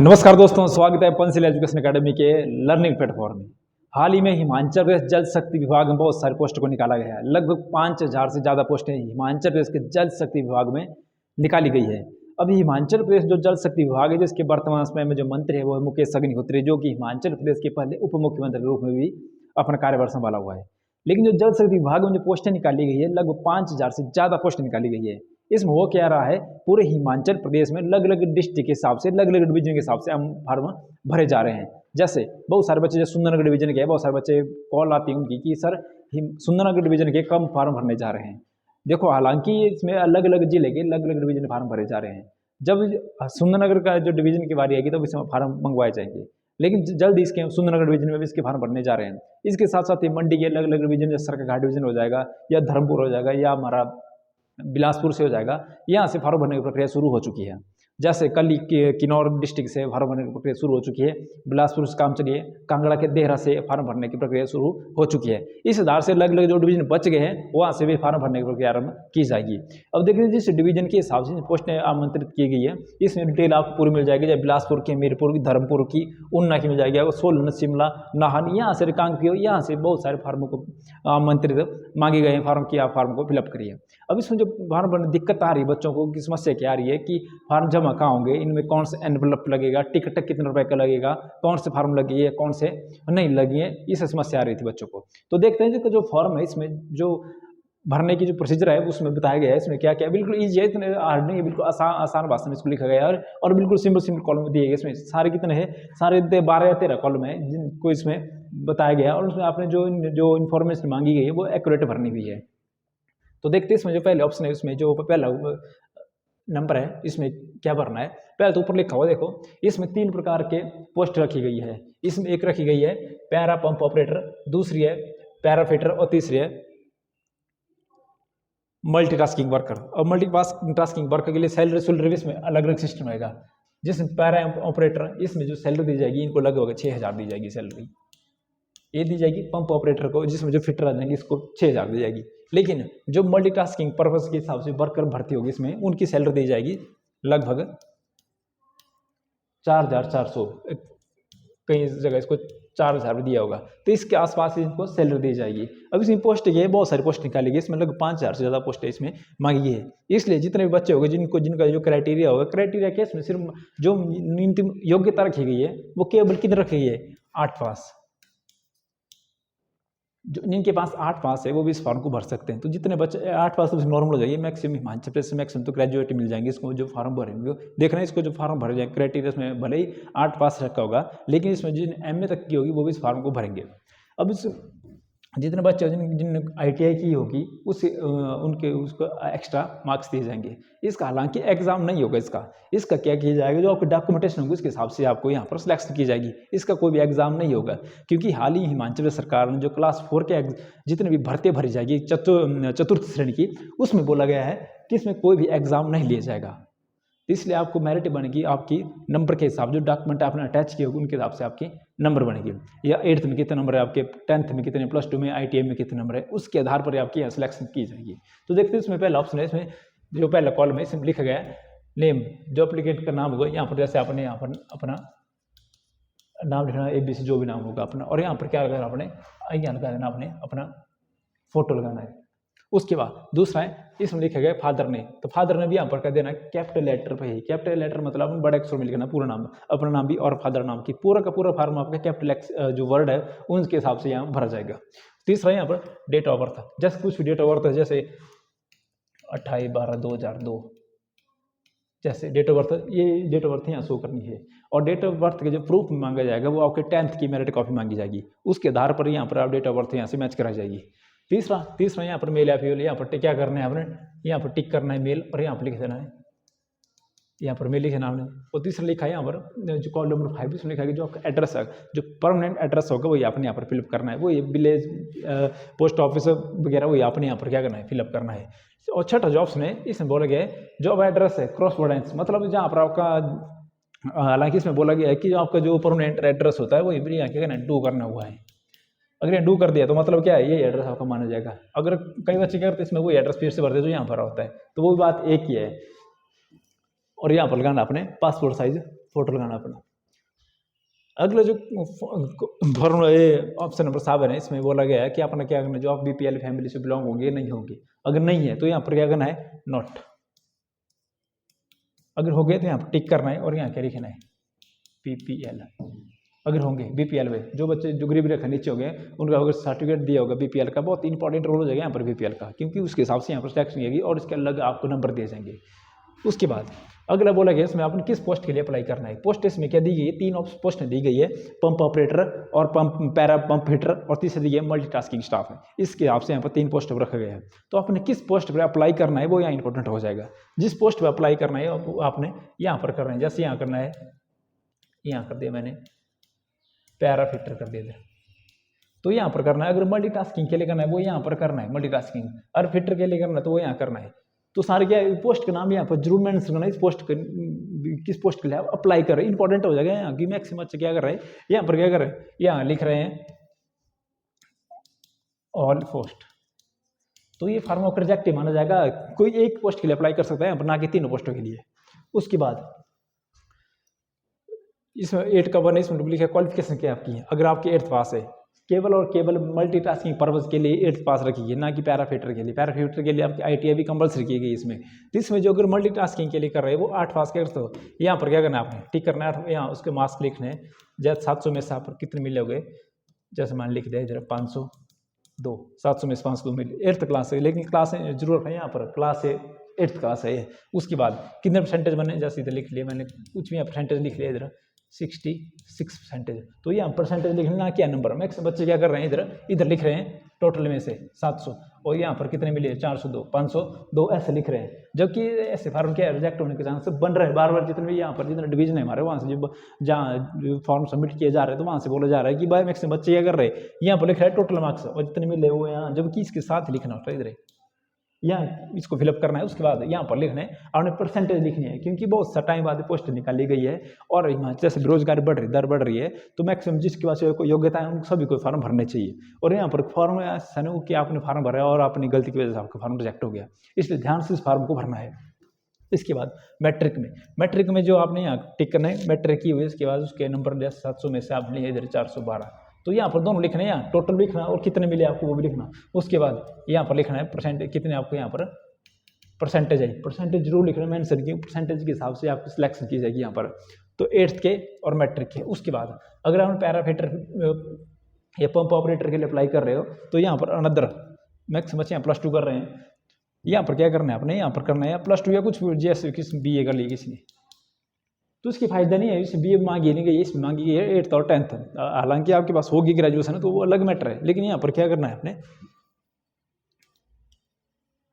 नमस्कार दोस्तों, स्वागत है पेंसिल एजुकेशन एकेडमी के लर्निंग प्लेटफॉर्म में। हाल ही में हिमाचल प्रदेश जल शक्ति विभाग में बहुत सारे पोस्ट को निकाला गया है। लगभग 5000 से ज़्यादा पोस्टें हिमाचल प्रदेश के जल शक्ति विभाग में निकाली गई है। अभी हिमाचल प्रदेश जो जल शक्ति विभाग है, जिसके वर्तमान समय में जो मंत्री है वो है मुकेश अग्निहोत्री, जो कि हिमाचल प्रदेश के पहले उप मुख्यमंत्री के रूप में भी अपना कार्यभार संभाला हुआ है। लेकिन जो जल शक्ति विभाग में जो पोस्टें निकाली गई है, लगभग 5000 से ज़्यादा पोस्ट निकाली गई है। इसमें हो क्या रहा है, पूरे हिमाचल प्रदेश में अलग अलग डिस्ट्रिक्ट के हिसाब से, अलग अलग डिवीजन के हिसाब से हम फॉर्म भरे जा रहे हैं। जैसे बहुत सारे बच्चे जो सुंदरनगर डिवीजन के हैं, बहुत सारे बच्चे कॉल आती है उनकी कि सर सुंदरनगर डिवीजन के कम फॉर्म भरने जा रहे हैं। देखो, हालांकि इसमें अलग अलग जिले के अलग अलग डिवीजन फॉर्म भरे जा रहे हैं। जब सुंदरनगर का जो डिवीजन की बारी आएगी तब इसमें फॉर्म मंगवाए जाएंगे, लेकिन जल्द इसके सुंदरनगर डिवीजन में भी इसके फॉर्म भरने जा रहे हैं। इसके साथ साथ ही मंडी के अलग अलग डिवीजन, जैसे सरकाघाट डिवीजन हो जाएगा, या धर्मपुर हो जाएगा, या हमारा बिलासपुर से हो जाएगा, यहाँ से फॉर्म भरने की प्रक्रिया शुरू हो चुकी है। जैसे कल किन्नौर डिस्ट्रिक्ट से फॉर्म भरने की प्रक्रिया शुरू हो चुकी है, बिलासपुर से काम चलिए, कांगड़ा के देहरा से फॉर्म भरने की प्रक्रिया शुरू हो चुकी है। इस आधार से अलग अलग जो डिवीजन बच गए हैं वहाँ से भी फॉर्म भरने की प्रक्रिया आरंभ की जाएगी। अब देखिए, जिस डिवीजन के हिसाब से पोस्टें आमंत्रित की गई है, इसमें डिटेल आपको पूरी मिल जाएगी। जैसे बिलासपुर की, मीरपुर की, धर्मपुर की, ऊना की मिल जाएगी, सोलन, शिमला, नाहन, यहाँ से रिकांगपिओ, यहाँ से बहुत सारे फार्मों को आमंत्रित मांगे गए हैं फॉर्म की, आप फार्म को फिलअप करिए। अब इसमें जो फॉर्म भरने दिक्कत आ रही है बच्चों को, की समस्या क्या आ रही है कि फॉर्म जमा कहाँ होंगे, इनमें कौन से एनवलप लगेगा, टिकट कितने रुपए का लगेगा, कौन से फॉर्म लगी है, कौन से नहीं लगी है, इस समस्या आ रही थी बच्चों को। तो देखते हैं जो फॉर्म है, इसमें जो भरने की जो प्रोसीजर है उसमें बताया गया है। इसमें क्या क्या बिल्कुल ईजी है, इतने हार्ड नहीं है, बिल्कुल आसान भाषा में इसको लिखा गया है और बिल्कुल सिंपल कॉलम दिए गए। इसमें सारे कितने हैं, सारे 12 या 13 कॉलम है जिनको इसमें बताया गया है, और उसमें आपने जो इन्फॉर्मेशन मांगी गई है वो एक्यूरेट भरनी हुई है। तो देखते हैं इसमें जो पहले ऑप्शन है, उसमें जो पहला नंबर है, इसमें क्या भरना है। पहले तो ऊपर लिखा हुआ देखो, इसमें 3 प्रकार के पोस्ट रखी गई है। इसमें एक रखी गई है पैरा पंप ऑपरेटर, दूसरी है पैरा फिटर, और तीसरी है मल्टीटास्किंग वर्कर। और मल्टीटास्किंग वर्कर के लिए सैलरी इसमें अलग अलग सिस्टम रहेगा। जिसमें पैरा ऑपरेटर, इसमें जो सैलरी दी जाएगी इनको लगभग 6000 दी जाएगी सैलरी, ये दी जाएगी। पंप ऑपरेटर को, जिसमें जो फिटर आ जाएंगे, इसको 6000 दी जाएगी। लेकिन जो मल्टीटास्किंग पर्पस के हिसाब से वर्कर भर्ती होगी, इसमें उनकी सैलरी दी जाएगी लगभग 4400, कई जगह इसको 4000 दिया होगा, तो इसके आसपास इनको सैलरी दी जाएगी। अब इसमें पोस्ट ये बहुत सारी पोस्ट निकाली गई, इसमें लगभग 5000 से ज़्यादा पोस्ट इसमें मांगी है। इसलिए जितने भी बच्चे होंगे जिनका जो क्राइटेरिया होगा, क्राइटेरिया के इसमें सिर्फ जो न्यूनतम योग्यता रखी गई है वो केवल कितनी रखी गई है, 8 पास। जो जिनके पास 8 पास है वो भी इस फॉर्म को भर सकते हैं। तो जितने बच्चे 8 पास तो नॉर्मल हो जाएगी, मैक्सिमम हिमाचल प्रदेश से मैक्सिमम तो ग्रेजुएट मिल जाएंगे इसको, जो फॉर्म भरेंगे। देखना इसको जो फॉर्म भरे जाएंगे, क्राइटेरिया में भले ही 8 पास रखा होगा, लेकिन इसमें जिन MA तक की होगी वो भी इस फॉर्म को भरेंगे। अब इस जितने बच्चे जिन ITI की होगी उनके उसको एक्स्ट्रा मार्क्स दिए जाएंगे। इसका हालांकि एग्जाम नहीं होगा, इसका क्या किया जाएगा, जो आपकी डॉक्यूमेंटेशन होगी उसके हिसाब से आपको यहाँ पर सिलेक्शन की जाएगी। इसका कोई भी एग्जाम नहीं होगा, क्योंकि हाल ही हिमाचल सरकार ने जो क्लास 4 के जितने भी भर्तियाँ भरी जाएगी चतुर्थ श्रेणी की, उसमें बोला गया है कि इसमें कोई भी एग्जाम नहीं लिया जाएगा। इसलिए आपको मेरिट बनेगी आपकी नंबर के हिसाब, जो डॉक्यूमेंट आपने अटैच किए होगी उनके हिसाब से आपकी नंबर बनेगी। या 8th में कितने नंबर है आपके, 10th में कितने, +2 में, ITI में कितने नंबर है, उसके आधार पर आपकी यहाँ सिलेक्शन की जाएगी। तो देखते हैं इसमें पहला ऑप्शन है, इसमें जो पहला कॉलम है इसमें लिखा गया है नेम, जो एप्लीकेंट का नाम होगा। यहाँ पर जैसे आपने यहाँ पर अपना नाम लिखना, ABC जो भी नाम होगा अपना, और यहाँ पर क्या लगाना, आपने यहाँ लगा देना, आपने अपना फोटो लगाना है। उसके बाद दूसरा है, इसमें लिखा गया फादर ने, तो फादर ने भी यहाँ पर कर देना कैपिटल लेटर पे ही। कैपिटल लेटर मतलब बड़े अक्षर में लिखना पूरा नाम, अपना नाम भी और फादर नाम की, पूरा का पूरा फॉर्म आपका कैपिटल जो वर्ड है उनके हिसाब से यहाँ भरा जाएगा। तीसरा यहाँ पर डेट ऑफ बर्थ, जैसे कुछ भी डेट ऑफ बर्थ है, जैसे 28/12/2002, जैसे डेट ऑफ बर्थ, ये डेट ऑफ बर्थ यहाँ शो करनी है। और डेट ऑफ बर्थ के जो प्रूफ मांगा जाएगा वो आपके 10th की मेरिट कॉपी मांगी जाएगी, उसके आधार पर यहाँ पर आप डेट ऑफ बर्थ यहाँ से मैच कराई जाएगी। तीसरा यहाँ पर मेल या फीमेल, यहाँ पर क्या करना है आपने, यहाँ पर टिक करना है मेल, और यहाँ पर लिख देना है, यहाँ पर मेल लिखना आपने। और तीसरा लिखा है यहाँ पर जो कॉलम नंबर 5, इसमें लिखा है कि जो आपका एड्रेस है, जो परमानेंट एड्रेस होगा वही आपने यहाँ पर फिलअप करना है, वो ये विलेज पोस्ट ऑफिस वगैरह वही आपने यहाँ पर क्या करना है, फिलअप करना है। और छठा जो ऑप्शन है इसमें बोला गया है जॉब एड्रेस है क्रॉस बोर्डेंस, मतलब जहाँ पर आपका, हालांकि इसमें बोला गया है कि जो आपका जो परमानेंट एड्रेस होता है वो यहाँ क्या करना है, डू करना हुआ है। अगर ये डू कर दिया तो मतलब क्या है, ये एड्रेस आपका माना जाएगा। अगर कई बच्चे क्या करते हैं, इसमें वो एड्रेस फिर से भरते जो यहाँ भरा होता है, तो वो बात एक ही है। और यहाँ पर लगाना अपने पासपोर्ट साइज फोटो लगाना अपना। अगला जो फॉर्मूला ये ऑप्शन नंबर 7 है, इसमें बोला गया है कि अपना क्या करना है, जो आप बीपीएल फैमिली से बिलोंग होंगे नहीं होंगे। अगर नहीं है तो यहाँ पर क्या करना है, नॉट। अगर हो गए तो यहाँ पर टिक करना है और यहाँ क्या लिखना है, बीपीएल। अगर होंगे बीपीएल में, जो बच्चे जो गरीबी रेखा नीचे हो गए उनका अगर सर्टिफिकेट दिया होगा बीपीएल का, बहुत इंपॉर्टेंट रोल हो जाएगा यहाँ पर बीपीएल का, क्योंकि उसके हिसाब से यहाँ पर टैक्स मिलेगी और इसके अलग आपको नंबर दिए जाएंगे। उसके बाद अगला बोला गया इसमें आपने किस पोस्ट के लिए अप्लाई करना है। पोस्ट इसमें क्या दी गई है, 3 पोस्ट दी गई है, पंप ऑपरेटर और पैरा पंप फिटर, और तीसरी दी गई है मल्टीटास्किंग स्टाफ है। इसके हिसाब से यहाँ पर 3 पोस्ट रखा गया है। तो आपने किस पोस्ट पर अप्लाई करना है वो यहाँ इंपॉर्टेंट हो जाएगा। जिस पोस्ट पर अप्लाई करना है आपने यहाँ पर करना है, जैसे यहाँ करना है, यहाँ कर दिया मैंने पैरा फिटर कर दिया, तो यहाँ पर करना है। अगर मल्टीटास्किंग के लिए करना है वो यहाँ पर करना है मल्टीटास्किंग, और फिटर के लिए करना है तो वो यहाँ करना है। तो सारे क्या पोस्ट का नाम यहाँ पर जरूर मेंशन करना है, इस पोस्ट के किस पोस्ट के लिए आप अप्लाई कर रहे हैं, इंपॉर्टेंट हो जाएगा। यहाँ की मैक्सिमम बच्चे क्या कर रहे हैं, यहाँ पर क्या कर रहे हैं, यहाँ लिख रहे हैं ऑल पोस्ट, तो ये फॉर्म ऑफ रिजेक्ट माना जाएगा। कोई एक पोस्ट के लिए अप्लाई कर सकता है यहाँ पर, ना कि 3 पोस्टों के लिए। उसके बाद इसमें 8 का 1 इसमें लिखा है क्वालिफिकेशन क्या आपकी है। अगर आपके 8th पास है, केवल और केवल मल्टीटास्किंग पर्पज के लिए 8th पास रखिए, ना कि पैराफिटर के लिए। पैराफिटर के लिए आपकी ITI भी कंपलसरी की गई इसमें। तो इसमें जो अगर मल्टीटास्किंग के लिए कर रहे हैं वो 8 पास कर, तो यहाँ पर क्या करना है आपने टिक करना है, यहाँ उसके मार्क्स लिखने हैं। जैसे 700 में से आप कितने मिलोगे, जैसे मान लिख दिया इधर 502, 700 में से 502 मिले, 8th क्लास है, लेकिन क्लास जरूर है यहाँ पर, क्लास है 8th क्लास है। उसके बाद कितने परसेंटेज बने, जैसे इधर लिख लिया मैंने, कुछ भी परसेंटेज लिख लिया इधर 66%। तो यहाँ परसेंटेज लिखना क्या नंबर, मैक्स बच्चे क्या कर रहे हैं इधर लिख रहे हैं टोटल में से 700, और यहाँ पर कितने मिले 402, 502 ऐसे लिख रहे हैं। जबकि ऐसे फॉर्म क्या रिजेक्ट होने के चांस बन रहे हैं बार बार। जितने भी यहाँ पर जितने डिवीजन है हमारे, वहाँ से जब जहाँ फॉर्म सबमिट किए जा रहे हैं तो वहाँ से बोला जा रहा है कि भाई मैक्सिमम बच्चे क्या कर रहे हैं, यहाँ पर लिख रहे हैं टोटल मार्क्स और जितने मिले वो यहाँ, जबकि इसके साथ लिखना होता है इधर, यहाँ इसको फिलअप करना है। उसके बाद यहाँ पर लिखना है आपने परसेंटेज लिखनी है, क्योंकि बहुत सा टाइम बाद पोस्ट निकाली गई है और जैसे बेरोजगारी दर बढ़ रही है, तो मैक्सिमम जिसके पास कोई योग्यता है उन सभी को फॉर्म भरने चाहिए। और यहाँ पर फॉर्म ऐसा नहीं कि आपने फॉर्म भरा और अपनी गलती की वजह से आपका फॉर्म रिजेक्ट हो गया, इसलिए ध्यान से इस फॉर्म को भरना है। इसके बाद मैट्रिक में जो आपने यहाँ टिक करना है, मैट्रिक की हुई, इसके बाद उसके नंबर जैसे 700 में से आप लिए इधर 412, तो यहाँ पर दोनों लिखना है, यहाँ टोटल भी लिखना और कितने मिले आपको वो भी लिखना। उसके बाद यहाँ पर लिखना है परसेंटेज, कितने आपको यहाँ पर परसेंटेज है, परसेंटेज जरूर लिखना है, मेंशन की परसेंटेज के हिसाब से आपकी सिलेक्शन की जाएगी यहाँ पर। तो 8th के और मैट्रिक के। उसके बाद अगर आप पैराफिटर या पंप ऑपरेटर के लिए अप्लाई कर रहे हो तो यहाँ पर अनदर मैक्स बच्चे यहाँ +2 कर रहे हैं, यहाँ पर क्या करना है आपने, यहाँ पर करना है +2 या कुछ जैसे किस BA कर ली किसी ने, तो इसकी फायदा नहीं है, इसमें BA मांगी नहीं गई, इसमें मांगी गई है 8th और 10th। हालांकि आपके पास होगी ग्रेजुएशन तो वो अलग मैटर है, लेकिन यहाँ पर क्या करना है आपने,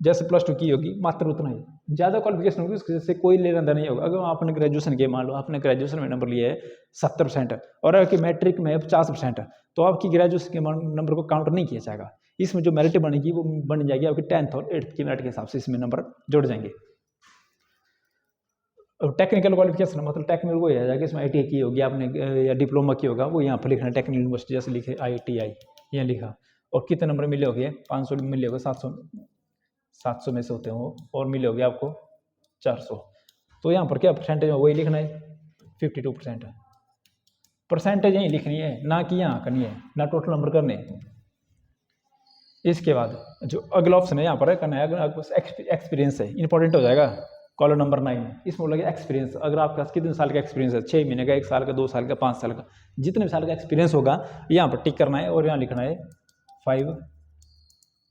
जैसे +2 की होगी मात्र उतना ही, ज़्यादा क्वालिफिकेशन होगी उसके से कोई लेना देना नहीं होगा। अगर आपने ग्रेजुएशन किया, मान लो आपने ग्रेजुएशन में नंबर लिया है 70% और आपकी मैट्रिक में 50%, तो आपकी ग्रेजुएशन के नंबर को काउंट नहीं किया जाएगा। इसमें जो मेरिट बनेगी वो बन जाएगी आपकी 10th और 8th की मेरिट के हिसाब से इसमें नंबर जुड़ जाएंगे। और टेक्निकल क्वालिफिकेशन मतलब टेक्निकल वो आ जाएगा, इसमें ITI की होगी आपने या डिप्लोमा की होगा, वो यहाँ पर लिखना है टेक्निकल यूनिवर्सिटी, जैसे लिखे ITI यहाँ लिखा, और कितने नंबर मिले होंगे 500 मिले होंगे, 700 में से होते हैं वो, और मिले होंगे आपको 400। तो यहाँ पर क्या परसेंटेज है वही लिखना है 52%। परसेंटेज यही लिखनी है, ना कि यहाँ करनी है, ना टोटल नंबर करने हैं। इसके बाद जो अगला ऑप्शन है यहाँ पर करना है, अगर आपके पास एक्सपीरियंस है, इंपॉर्टेंट हो जाएगा कॉलम नंबर 9 में। इसमें बोला एक्सपीरियंस, अगर आपके पास कितने साल का एक्सपीरियंस है, 6 महीने का, 1 साल का, 2 साल का, 5 साल का, जितने साल का एक्सपीरियंस होगा यहाँ पर टिक करना है और यहाँ लिखना है 5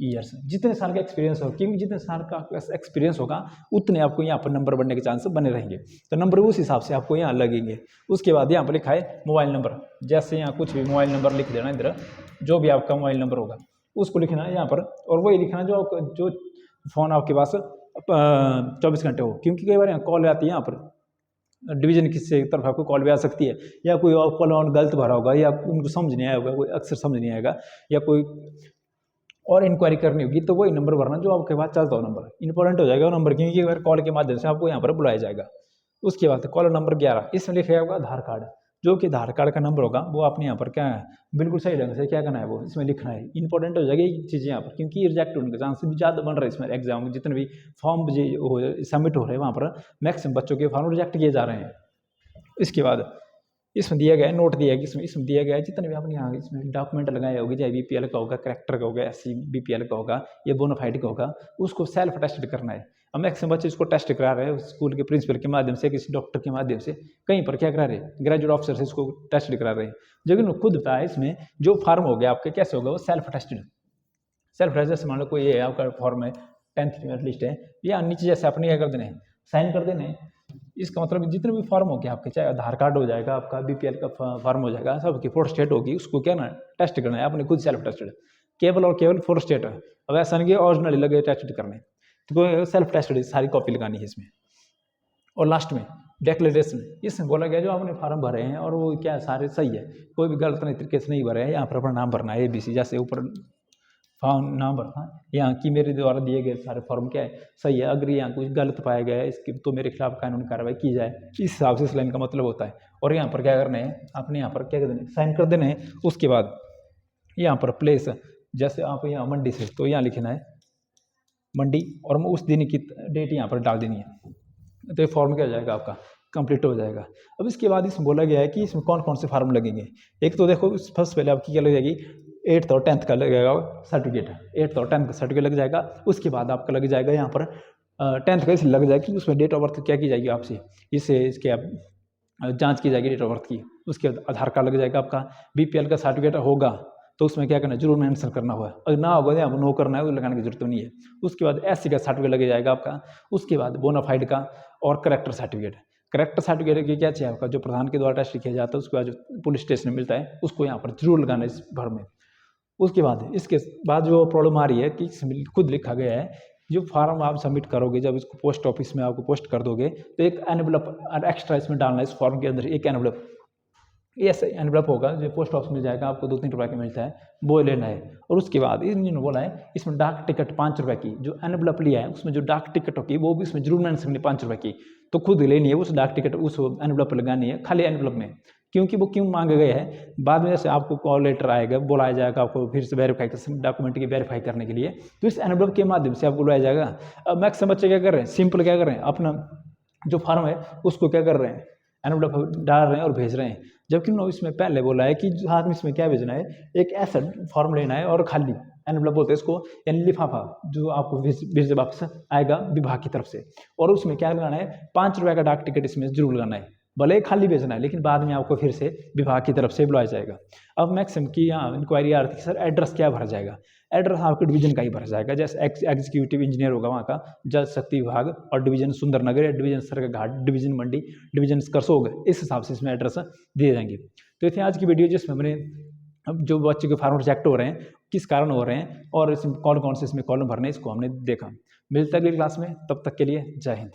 ईयर्स। जितने साल का एक्सपीरियंस होगा, क्योंकि जितने साल का एक्सपीरियंस होगा उतने आपको यहाँ पर नंबर बनने के चांस बने रहेंगे, तो नंबर उस हिसाब से आपको यहाँ लगेंगे। उसके बाद यहाँ पर लिखा है मोबाइल नंबर, जैसे यहाँ कुछ भी मोबाइल नंबर लिख देना इधर, जो भी आपका मोबाइल नंबर होगा उसको लिखना है यहाँ पर, और वही लिखना जो फ़ोन आपके पास 24 घंटे हो, क्योंकि कई बार यहाँ कॉल आती है, यहाँ पर डिवीजन किसी तरफ आपको कॉल भी आ सकती है, या कोई और कॉल ऑन गलत भरा होगा, या उनको समझ नहीं आया होगा, कोई अक्सर समझ नहीं आएगा, या कोई और इंक्वायरी करनी होगी, तो वही नंबर भरना जो आपके पास चलता हो नंबर, इंपॉर्टेंट हो जाएगा वो नंबर, क्योंकि अगर कॉल के माध्यम से आपको यहाँ पर बुलाया जाएगा। उसके बाद कॉलम नंबर 11, इसमें लिखा होगा आधार कार्ड, जो कि आधार कार्ड का नंबर होगा वो आपने यहाँ पर क्या है बिल्कुल सही ढंग से क्या करना है वो इसमें लिखना है, इंपॉर्टेंट हो जाएगी ये चीज़ें यहाँ पर, क्योंकि रिजेक्ट होने के चांस भी ज़्यादा बन रहे हैं इसमें एग्जाम में। जितने भी फॉर्म सबमिट हो रहे हैं वहाँ पर मैक्सिमम बच्चों के फॉर्म रिजेक्ट किए जा रहे हैं। इसके बाद इसमें दिया गया है, नोट दिया गया इसमें दिया गया है जितने भी आपने यहाँ इसमें डॉक्यूमेंट लगाए होंगे, चाहे बीपीएल का होगा, करेक्टर का होगा, एससी बीपीएल का होगा, या बोनाफाइड का होगा, उसको सेल्फ टेस्ट करना है। अब मैक्सिमम बच्चे इसको टेस्ट करा रहे हैं स्कूल के प्रिंसिपल के माध्यम से, किसी डॉक्टर के माध्यम से, कहीं पर क्या करा रहे हैं ग्रेजुएट ऑफिसर से इसको टेस्ट करा रहे हैं। लेकिन खुद बताया इसमें जो फार्म हो गया आपके कैसे होगा वो सेल्फ टेस्टेड। सेल्फ टेस्ट जैसे मान लो कोई ये आपका फॉर्म है 10th की मेरिट लिस्ट है, या नीचे जैसे अपने क्या कर देने हैं साइन कर देने हैं। इसका मतलब जितने भी फॉर्म हो गया आपके, चाहे आधार कार्ड हो जाएगा, आपका बीपीएल का फॉर्म हो जाएगा, सबकी फोर्थ स्टेट होगी, उसको क्या ना टेस्ट करना है आपने खुद सेल्फ टेस्टेड, केवल और केवल फोर्थ स्टेट। अब ऐसा नहीं कि ओरिजिनली लगे टेस्ट करने, तो सेल्फ टेस्टेड सारी कॉपी लगानी है इसमें। और लास्ट में डिक्लेरेशन, इसमें बोला गया जो आपने फॉर्म भरे हैं और वो क्या सारे सही है, कोई भी गलत नहीं तरीके से नहीं भरे हैं। यहाँ पर अपना नाम भरना है ABC, जैसे ऊपर फॉर्म नाम भरना, यहाँ की मेरे द्वारा दिए गए सारे फॉर्म क्या है सही है, अगर यहाँ कुछ गलत पाया गया है इसके तो मेरे खिलाफ कानूनी कार्रवाई की जाए, इस हिसाब से इस लाइन का मतलब होता है। और यहाँ पर क्या करना है आपने यहाँ पर क्या कर देना साइन कर देना है। उसके बाद यहाँ पर प्लेस, जैसे आप यहाँ मंडी से तो यहाँ लिखना है मंडी, और उस दिन की डेट यहाँ पर डाल देनी है, तो ये फॉर्म क्या हो जाएगा आपका कंप्लीट हो जाएगा। अब इसके बाद इसमें बोला गया है कि इसमें कौन कौन से फार्म लगेंगे। एक तो देखो फर्स्ट पहले आपकी क्या लग जाएगी 8th और 10th का लगेगा सर्टिफिकेट, 8th और 10th का सर्टिफिकेट लग जाएगा। उसके बाद आपका लग जाएगा यहाँ पर 10th का इसलिए लग जाएगा कि उसमें डेट ऑफ बर्थ क्या की जाएगी आपसे, इसके आप जाँच की जाएगी डेट ऑफ बर्थ की। उसके बाद आधार कार्ड लग जाएगा आपका, BPL का सर्टिफिकेट होगा तो उसमें क्या करना है जरूर मेंशन करना हुआ, अगर ना होगा या नो करना है तो लगाने की जरूरत नहीं है। उसके बाद SC का सर्टिफिकेट लग जाएगा आपका। उसके बाद बोनाफाइड का और करेक्टर सर्टिफिकेट। करेक्टर सर्टिफिकेट की क्या चाहिए आपका, जो प्रधान के द्वारा टेस्ट किया जाता है उसके बाद जो पुलिस स्टेशन में मिलता है उसको यहाँ पर जरूर लगाना है इस भर में। उसके बाद इसके बाद जो प्रॉब्लम आ रही है कि खुद लिखा गया है जो फार्म आप सबमिट करोगे, जब इसको पोस्ट ऑफिस में आपको पोस्ट कर दोगे तो एक एनवलप एक्स्ट्रा इसमें डालना है इस फॉर्म के अंदर, एक एनवलप, ये एनवलप होगा जो पोस्ट ऑफिस मिल जाएगा आपको, 2-3 रुपये का मिलता है, वो लेना है। और उसके बाद इन्होंने बोला है इसमें डाक टिकट 5 रुपये की, जो एनवलप लिया है उसमें जो डाक टिकट होगी वो भी इसमें जरूर मेंशन करनी 5 रुपये की, तो खुद लेनी है उस डाक टिकट, उस एनवलप लगानी है खाली एनवलप में। क्योंकि वो क्यों मांगे गए हैं, बाद में जैसे आपको कॉल लेटर आएगा, बुलाया जाएगा आपको फिर से वेरीफाई डॉक्यूमेंट की वेरीफाई करने के लिए, तो इस एनवलप के माध्यम से आपको बुलाया जाएगा। अब मैक्सिमम बच्चे क्या कर रहे हैं, सिंपल क्या कर रहे हैं, अपना जो फॉर्म है उसको क्या कर रहे हैं एनवलप डाल रहे हैं और भेज रहे हैं। जबकि उन्होंने इसमें पहले बोला है कि साथ में इसमें क्या भेजना है, एक ऐसा फॉर्म लेना है और खाली एनवलप बोलते हैं इसको, यानी लिफाफा जो आपको फिर से वापस आएगा विभाग की तरफ से, और उसमें क्या लगाना है 5 रुपये का डाक टिकट इसमें जरूर लगाना है, भले खाली भेजना है लेकिन बाद में आपको फिर से विभाग की तरफ से बुलाया जाएगा। अब मैक्सिमम की यहाँ इंक्वायरी आ रही थी सर एड्रेस क्या भरा जाएगा, एड्रेस आपके डिवीजन का ही भरा जाएगा, जैसे एग्जीक्यूटिव इंजीनियर होगा वहाँ का, जल शक्ति विभाग, और डिवीजन सुंदरनगर या डिवीजन सरघाट, डिवीजन मंडी, डिवीजन करसोग, इस हिसाब से इसमें एड्रेस दिए जाएंगे। तो ये थी आज की वीडियो जिसमें हमने अब जो बच्चे के फार्म रिजेक्ट हो रहे हैं किस कारण हो रहे हैं और इसमें कौन कौन से इसमें कॉलम भरने इसको हमने देखा। मिलता है अगली क्लास में, तब तक के लिए जय हिंद।